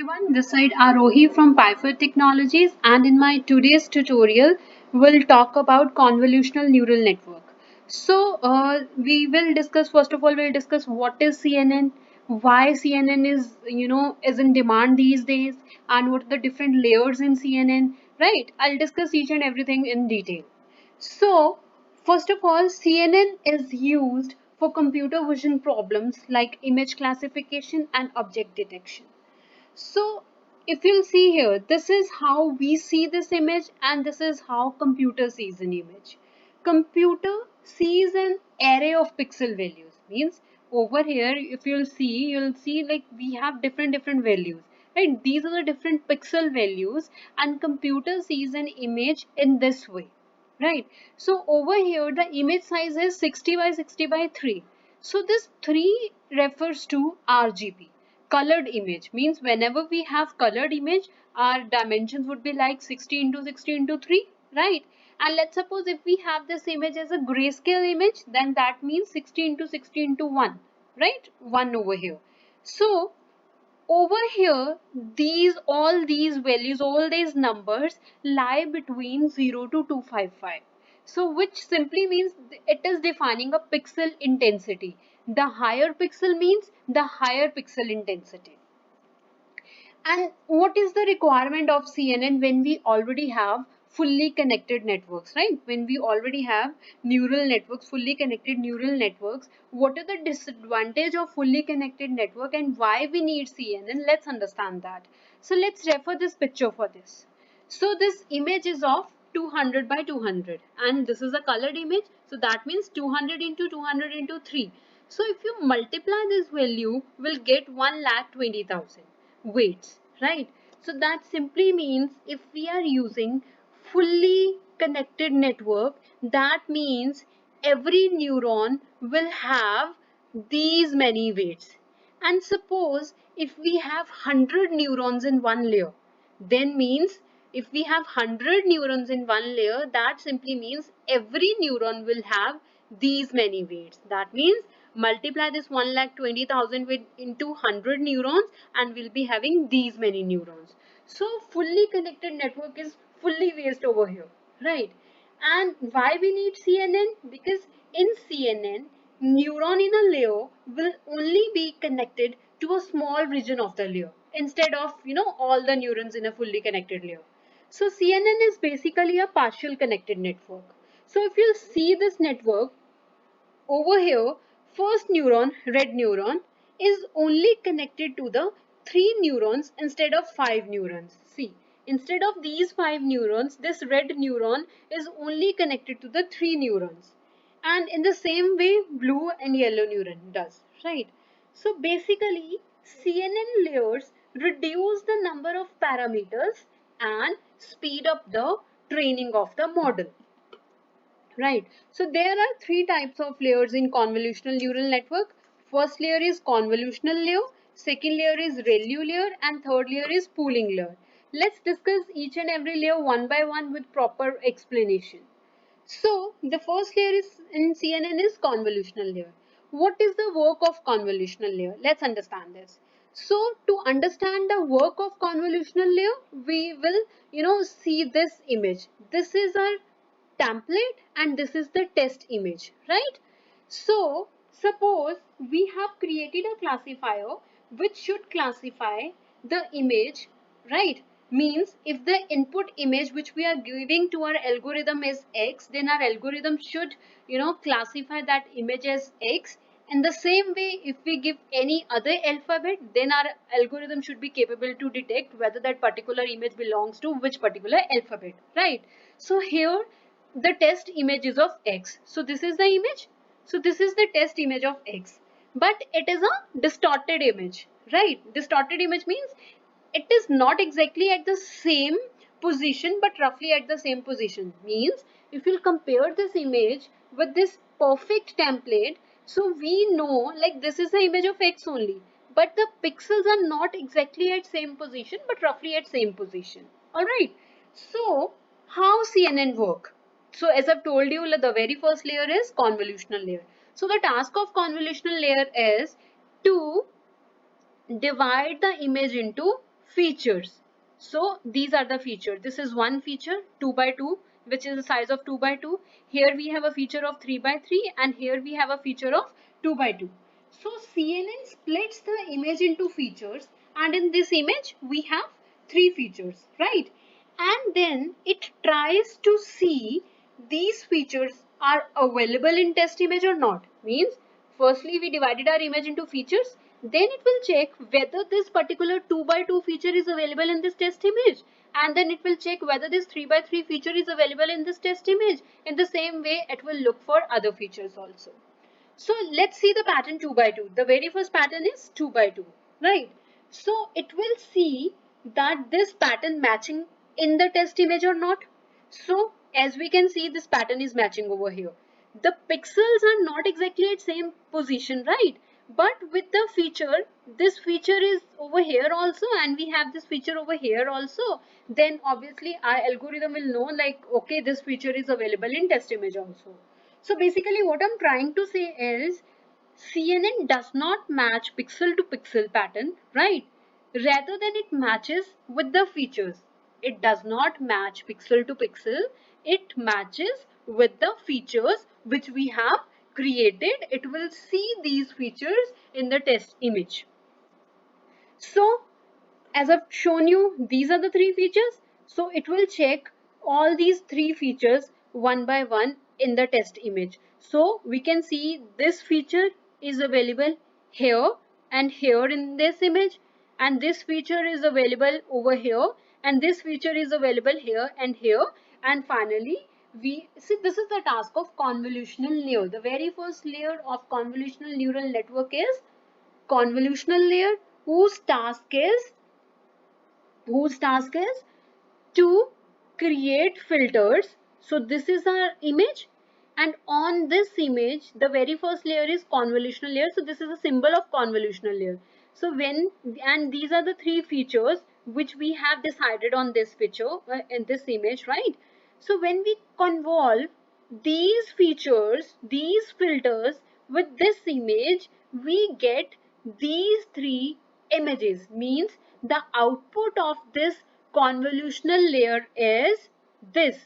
everyone, this side Arohi from Pyford Technologies, and in my today's tutorial we'll talk about convolutional neural network. We will discuss, first of all we'll discuss what is CNN, why CNN is in demand these days, and what are the different layers in CNN, right? I'll discuss each and everything in detail. So, first of all, CNN is used for computer vision problems like image classification and object detection. So, if you'll see here, this is how we see this image and this is how computer sees an image. Computer sees an array of pixel values. Means over here, if you'll see like we have different values. Right? These are the different pixel values and computer sees an image in this way, right? So over here the image size is 60 by 60 by 3. So this 3 refers to RGB, colored image. Means whenever we have colored image, our dimensions would be like 60 into 60 into 3, right? And let's suppose if we have this image as a grayscale image, then that means 60 into 60 into 1, right? 1 over here. So over here, all these values, all these numbers lie between 0 to 255. So which simply means it is defining a pixel intensity. The higher pixel means the higher pixel intensity. And what is the requirement of CNN when we already have fully connected networks, right? When we already have neural networks, fully connected neural networks, what are the disadvantage of fully connected network and why we need CNN? Let's understand that. So let's refer this picture for this. So this image is of 200 by 200 and this is a colored image. So that means 200 into 200 into 3. So if you multiply this value, we'll get 1,20,000 weights, right? So that simply means if we are using fully connected network, that means every neuron will have these many weights. And suppose if we have 100 neurons in one layer, then means if we have 100 neurons in one layer, that simply means every neuron will have these many weights. That means multiply this 1,20,000 with into 100 neurons and we'll be having these many neurons. So fully connected network is fully waste over here, right? And why we need CNN? Because in CNN, neuron in a layer will only be connected to a small region of the layer instead of all the neurons in a fully connected layer. So CNN is basically a partial connected network. So if you see this network over here, first neuron, red neuron, is only connected to the 3 neurons instead of 5 neurons. See, instead of these 5 neurons, this red neuron is only connected to the 3 neurons. And in the same way, blue and yellow neuron does, right? So basically, CNN layers reduce the number of parameters and speed up the training of the model. Right. So there are three types of layers in convolutional neural network. First layer is convolutional layer, second layer is ReLU layer, and third layer is pooling layer. Let's discuss each and every layer one by one with proper explanation. So the first layer is in CNN is convolutional layer. What is the work of convolutional layer? Let's understand this. So to understand the work of convolutional layer, we will see this image. This is our template and this is the test image, right? So suppose we have created a classifier which should classify the image, right? Means if the input image which we are giving to our algorithm is X, then our algorithm should classify that image as X. In the same way, if we give any other alphabet, then our algorithm should be capable to detect whether that particular image belongs to which particular alphabet, right? So here the test image is of X. So this is the image. So this is the test image of X. But it is a distorted image, right? Distorted image means it is not exactly at the same position but roughly at the same position. Means if you'll compare this image with this perfect template, so we know like this is the image of X only. But the pixels are not exactly at same position but roughly at same position. Alright. So how CNN work? So as I've told you, the very first layer is convolutional layer. So the task of convolutional layer is to divide the image into features. So these are the features. This is one feature 2 by 2, which is the size of 2 by 2. Here we have a feature of 3 by 3, and here we have a feature of 2 by 2. So CNN splits the image into features, and in this image we have three features, right? And then it tries to see these features are available in test image or not. Means firstly we divided our image into features, then it will check whether this particular 2 by 2 feature is available in this test image, and then it will check whether this 3 by 3 feature is available in this test image. In the same way it will look for other features also. So let's see the pattern 2 by 2. The very first pattern is 2 by 2, right? So it will see that this pattern matching in the test image or not. So as we can see, this pattern is matching over here. The pixels are not exactly at same position, right? But with the feature, this feature is over here also, and we have this feature over here also. Then obviously our algorithm will know like, okay, this feature is available in test image also. So basically what I'm trying to say is CNN does not match pixel to pixel pattern, right? Rather than it matches with the features. It does not match pixel to pixel. It matches with the features which we have created. It will see these features in the test image. So as I've shown you, these are the three features. So it will check all these three features one by one in the test image. So we can see this feature is available here and here in this image, and this feature is available over here, and this feature is available here and here, and finally we see this is the task of convolutional layer. The very first layer of convolutional neural network is convolutional layer, whose task is to create filters. So this is our image, and on this image the very first layer is convolutional layer. So this is a symbol of convolutional layer. So when, and these are the three features which we have decided on this picture, in this image, right? So when we convolve these features, these filters with this image, we get these three images. Means the output of this convolutional layer is this.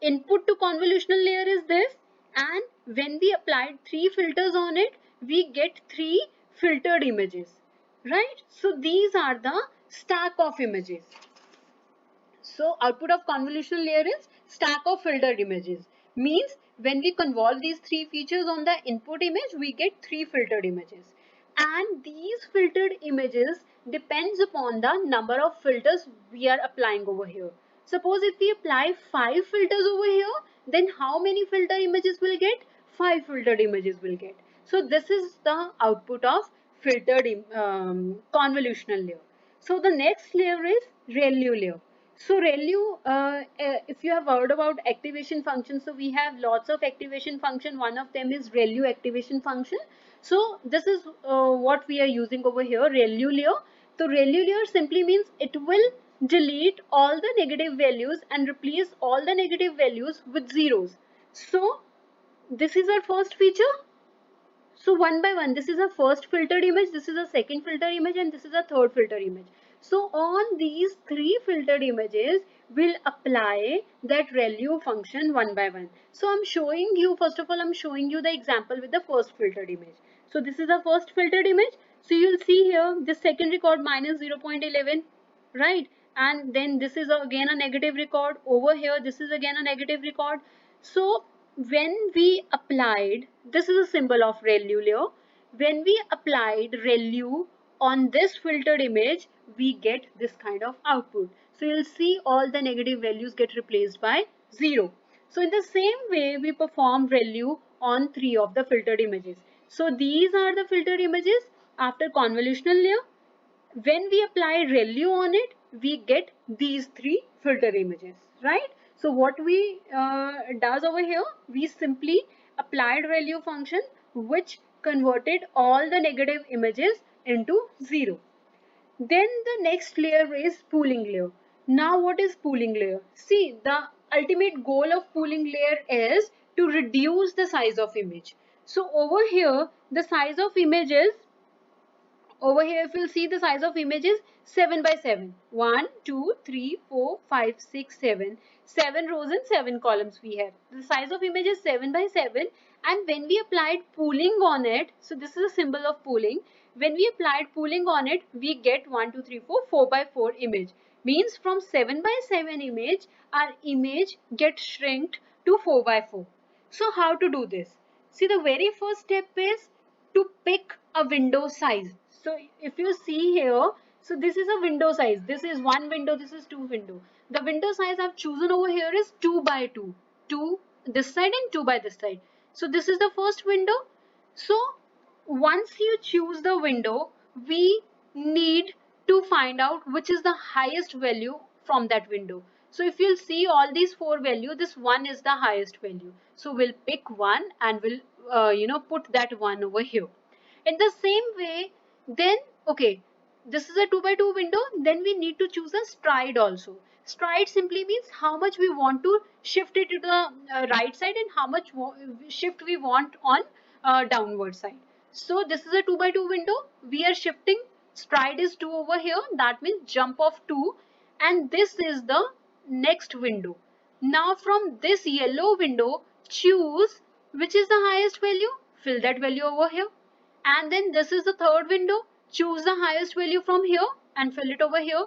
Input to convolutional layer is this, and when we applied three filters on it, we get three filtered images, right? So these are the stack of images. So output of convolutional layer is stack of filtered images. Means when we convolve these three features on the input image, we get three filtered images. And these filtered images depends upon the number of filters we are applying over here. Suppose if we apply 5 filters over here, then how many filter images will get? 5 filtered images will get. So this is the output of filtered convolutional layer. So the next layer is ReLU layer. So ReLU, if you have heard about activation function, so we have lots of activation function. One of them is ReLU activation function. So this is what we are using over here, ReLU layer. So ReLU layer simply means it will delete all the negative values and replace all the negative values with zeros. So this is our first feature. So one by one, this is a first filtered image, this is a second filtered image, and this is a third filtered image. So on these three filtered images, we'll apply that ReLU function one by one. So I'm showing you, first of all, I'm showing you the example with the first filtered image. So this is the first filtered image. So you'll see here, this second record minus 0.11, right? And then this is again a negative record. Over here, this is again a negative record. So when we applied, this is a symbol of ReLU layer. When we applied ReLU on this filtered image, we get this kind of output. So you'll see all the negative values get replaced by 0. So in the same way, we perform ReLU on 3 of the filtered images. So these are the filtered images after convolutional layer. When we apply ReLU on it, we get these three filter images, right? So what we does over here, we simply applied ReLU function which converted all the negative images into 0. Then the next layer is pooling layer. Now what is pooling layer? See, the ultimate goal of pooling layer is to reduce the size of image. So over here, the size of image is Over here, if you'll see, the size of image is 7 by 7. 1, 2, 3, 4, 5, 6, 7. 7 rows and 7 columns we have. The size of image is 7 by 7. And when we applied pooling on it, so this is a symbol of pooling. When we applied pooling on it, we get 1, 2, 3, 4, 4 by 4 image. Means from 7 by 7 image, our image gets shrinked to 4 by 4. So how to do this? See, the very first step is to pick a window size. So if you see here, so this is a window size. This is one window, this is two window. The window size I've chosen over here is 2 by 2. 2 this side and 2 by this side. So this is the first window. So once you choose the window, we need to find out which is the highest value from that window. So if you'll see all these four values, this one is the highest value. So we'll pick one and we'll put that one over here. In the same way, then okay, this is a 2 by 2 window. Then we need to choose a stride also. Stride simply means how much we want to shift it to the right side and how much shift we want on downward side. So this is a 2 by 2 window. We are shifting. Stride is 2 over here. That means jump of 2. And this is the next window. Now from this yellow window, choose which is the highest value. Fill that value over here. And then this is the third window. Choose the highest value from here and fill it over here.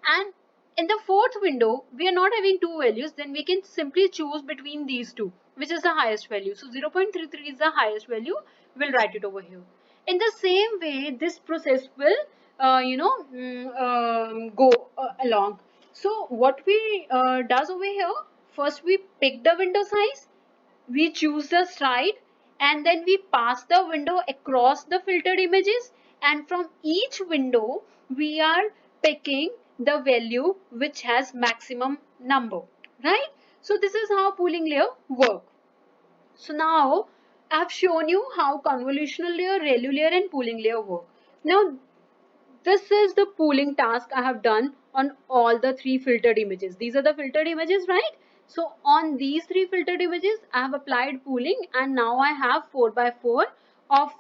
And in the fourth window, we are not having two values. Then we can simply choose between these two, which is the highest value. So 0.33 is the highest value. We'll write it over here. In the same way, this process will, go along. So what we does over here, first we pick the window size, we choose the stride, and then we pass the window across the filtered images, and from each window we are picking the value which has maximum number, right? So this is how pooling layer work. So now I have shown you how convolutional layer, ReLU layer and pooling layer work. Now this is the pooling task I have done on all the three filtered images. These are the filtered images, right? So on these three filtered images, I have applied pooling and now I have 4 by 4 of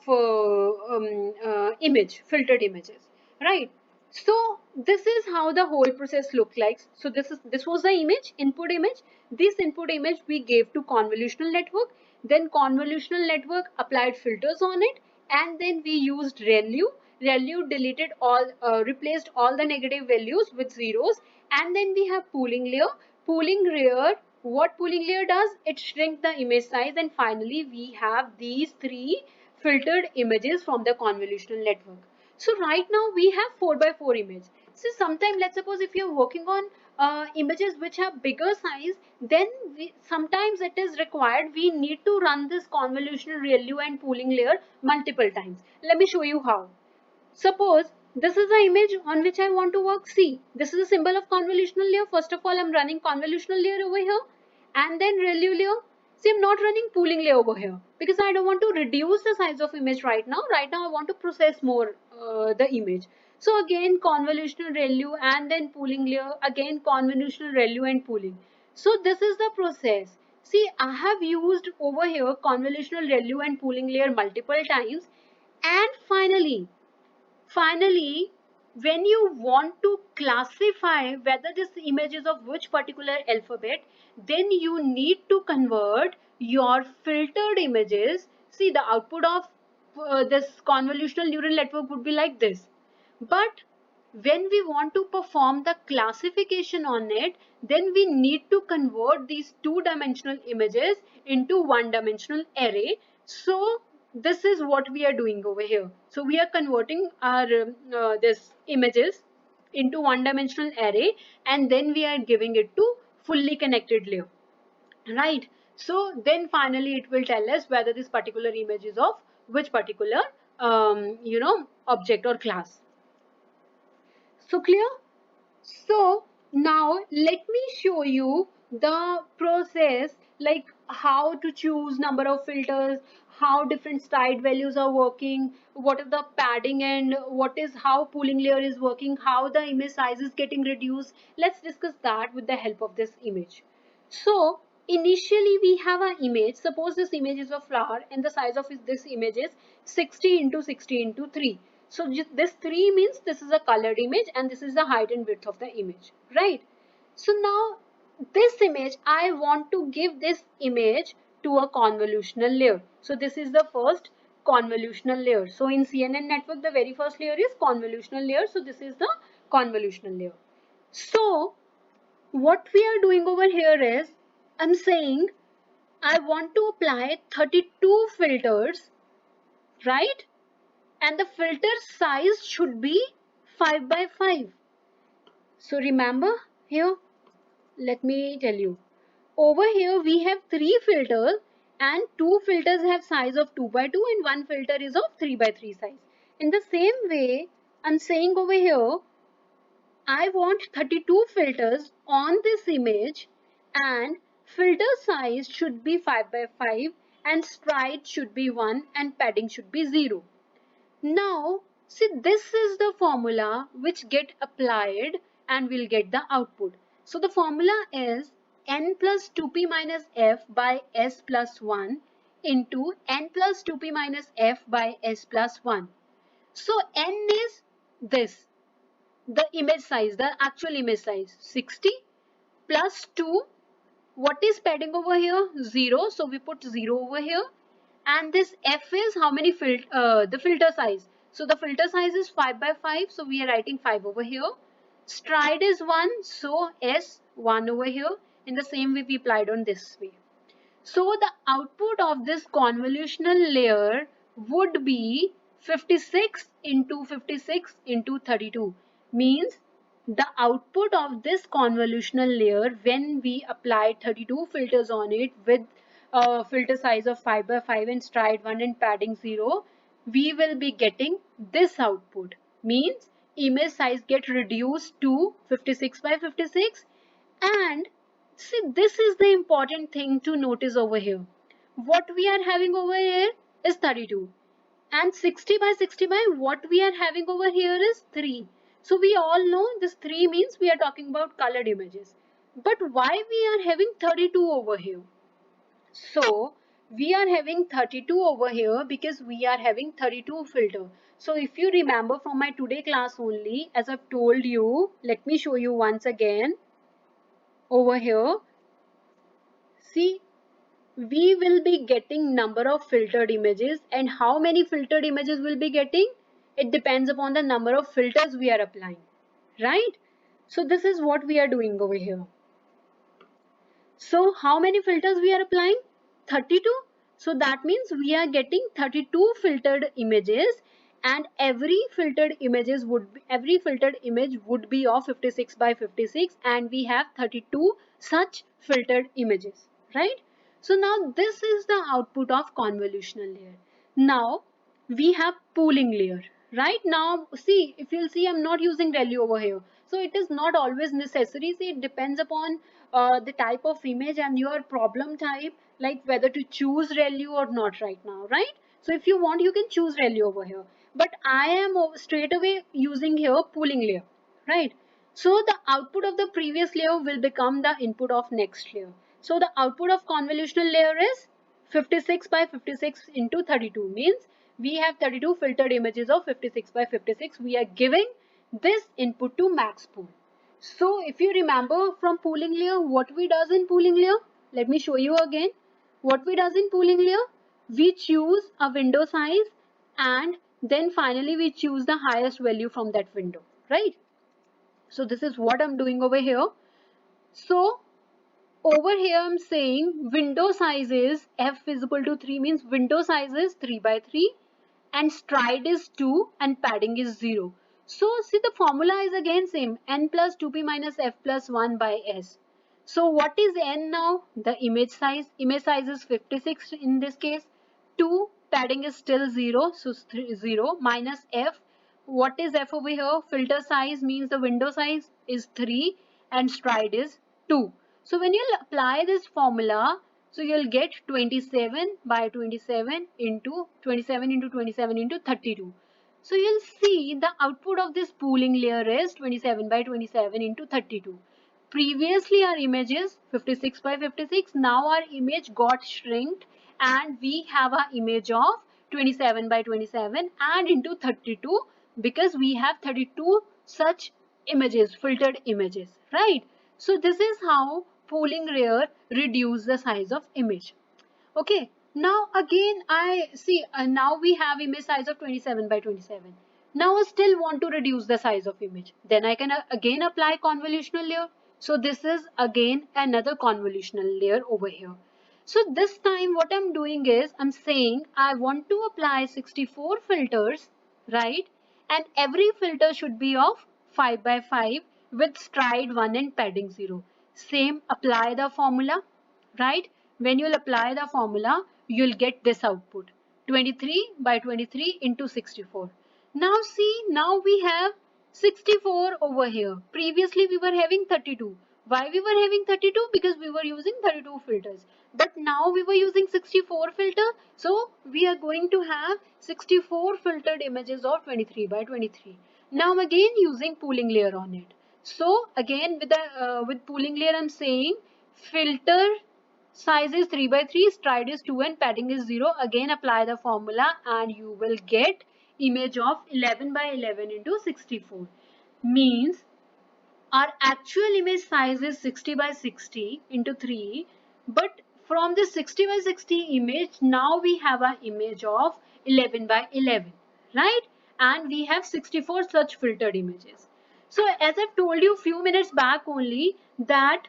image, filtered images, right? So this is how the whole process looks like. So this was the image, input image. This input image we gave to convolutional network. Then convolutional network applied filters on it, and then we used ReLU. ReLU deleted all, replaced all the negative values with zeros, and then we have pooling layer. Pooling layer, what pooling layer does? It shrinks the image size, and finally we have these three filtered images from the convolutional network. So right now we have 4 by 4 image. So sometimes, let's suppose if you're working on images which have bigger size, then sometimes it is required we need to run this convolutional ReLU and pooling layer multiple times. Let me show you how. Suppose this is the image on which I want to work. See, this is a symbol of convolutional layer. First of all, I'm running convolutional layer over here and then ReLU layer. See, I'm not running pooling layer over here because I don't want to reduce the size of image right now. Right now, I want to process more the image. So again, convolutional ReLU and then pooling layer. Again, convolutional ReLU and pooling. So this is the process. See, I have used over here convolutional ReLU and pooling layer multiple times. And finally, when you want to classify whether this image is of which particular alphabet, then you need to convert your filtered images. See, the output of this convolutional neural network would be like this. But when we want to perform the classification on it, then we need to convert these two-dimensional images into one-dimensional array. So this is what we are doing over here. So we are converting our this images into one-dimensional array, and then we are giving it to fully connected layer, right? So then finally it will tell us whether this particular image is of which particular object or class. So clear? So now let me show you the process, like how to choose number of filters, how different stride values are working, what is the padding, and what is how pooling layer is working, how the image size is getting reduced. Let's discuss that with the help of this image. So initially we have an image. Suppose this image is a flower and the size of this image is 60 into 60 into 3. So this 3 means this is a colored image and this is the height and width of the image, right? So now this image, I want to give this image to a convolutional layer. So this is the first convolutional layer. So in CNN network, the very first layer is convolutional layer. So this is the convolutional layer. So what we are doing over here is, I'm saying I want to apply 32 filters, right? And the filter size should be 5 by 5. So remember here, let me tell you. Over here we have 3 filters and 2 filters have size of 2 by 2 and 1 filter is of 3 by 3 size. In the same way, I'm saying over here, I want 32 filters on this image and filter size should be 5 by 5 and stride should be 1 and padding should be 0. Now, see, this is the formula which get applied and we'll get the output. So the formula is n plus 2p minus f by s plus 1 into n plus 2p minus f by s plus 1. So n is this, the image size, the actual image size, 60 plus 2. What is padding over here? 0. So we put 0 over here. And this f is how many the filter size. So the filter size is 5 by 5. So we are writing 5 over here. Stride is 1. So s 1 over here. In the same way we applied on this way. So the output of this convolutional layer would be 56 into 56 into 32. Means the output of this convolutional layer, when we apply 32 filters on it with a filter size of 5 by 5 and stride 1 and padding 0, we will be getting this output. Means image size get reduced to 56 by 56. And see, this is the important thing to notice over here. What we are having over here is 32. And 60 by 60 by what we are having over here is 3. So we all know this 3 means we are talking about colored images. But why we are having 32 over here? So we are having 32 over here because we are having 32 filter. So if you remember from my today class only, as I've told you, let me show you once again. Over here, see, we will be getting number of filtered images, and how many filtered images we'll be getting, it depends upon the number of filters we are applying, right? So this is what we are doing over here. So how many filters we are applying? 32. So that means we are getting 32 filtered images, and every filtered image would be of 56 by 56, and we have 32 such filtered images, right? So now this is the output of convolutional layer. Now we have pooling layer. Right now, see, if you'll see, I'm not using ReLU over here. So it is not always necessary. See, it depends upon the type of image and your problem type, like whether to choose ReLU or not right now, right? So if you want, you can choose ReLU over here. But I am straight away using here pooling layer, right? So the output of the previous layer will become the input of next layer. So the output of convolutional layer is 56 by 56 into 32, means we have 32 filtered images of 56 by 56. We are giving this input to MaxPool. So if you remember from pooling layer, what we does in pooling layer? Let me show you again. What we does in pooling layer? We choose a window size and then finally we choose the highest value from that window, right? So this is what I'm doing over here. So over here I'm saying window size is f is equal to 3, means window size is 3 by 3 and stride is 2 and padding is 0. So see, the formula is again same, n plus 2p minus f plus 1 by s. So what is n now? The image size. Image size is 56 in this case. 2, padding is still 0, so 0 minus f. What is f over here? Filter size means the window size is 3 and stride is 2. So when you apply this formula, so you'll get 27 by 27 into 27 into 27 into 32. So you'll see the output of this pooling layer is 27 by 27 into 32. Previously our image is 56 by 56. Now our image got shrinked and we have our image of 27 by 27 and into 32. because we have 32 such images, filtered images, right? So this is how pooling layer reduce the size of image. Okay, now again I see now we have image size of 27 by 27. Now I still want to reduce the size of image. Then I can again apply convolutional layer. So this is again another convolutional layer over here. So this time what I'm doing is I'm saying I want to apply 64 filters, right? And every filter should be of 5 by 5 with stride 1 and padding 0. Same, apply the formula, right? When you'll apply the formula, you'll get this output 23 by 23 into 64. Now see, now we have 64 over here. Previously we were having 32. Why we were having 32? Because we were using 32 filters. But now we were using 64 filter. So we are going to have 64 filtered images of 23 by 23. Now I'm again using pooling layer on it. So again with pooling layer I'm saying filter size is 3 by 3, stride is 2 and padding is 0. Again apply the formula and you will get image of 11 by 11 into 64. Means our actual image size is 60 by 60 into 3, but from this 60 by 60 image, now we have an image of 11 by 11, right? And we have 64 such filtered images. So as I've told you few minutes back only that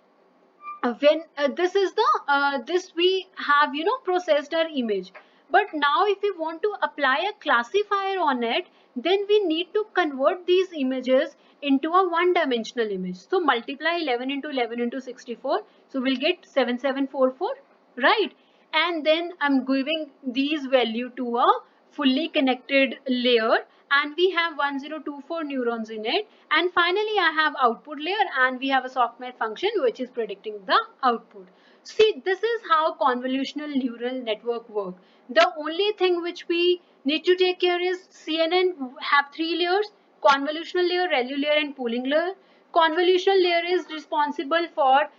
when this is the this we have processed our image, but now if we want to apply a classifier on it, then we need to convert these images into a one dimensional image. So multiply 11 into 11 into 64, so we'll get 7744, right? And then I'm giving these value to a fully connected layer, and we have 1024 neurons in it, and finally I have output layer and we have a softmax function which is predicting the output. See, this is how convolutional neural network work. The only thing which we need to take care is CNN have three layers: convolutional layer, ReLU layer and pooling layer. Convolutional layer is responsible for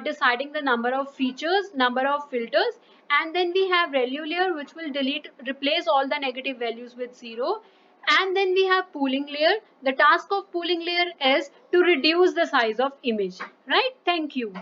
deciding the number of features, number of filters, and then we have ReLU layer which will replace all the negative values with 0, and then we have pooling layer. The task of pooling layer is to reduce the size of image, right? Thank you.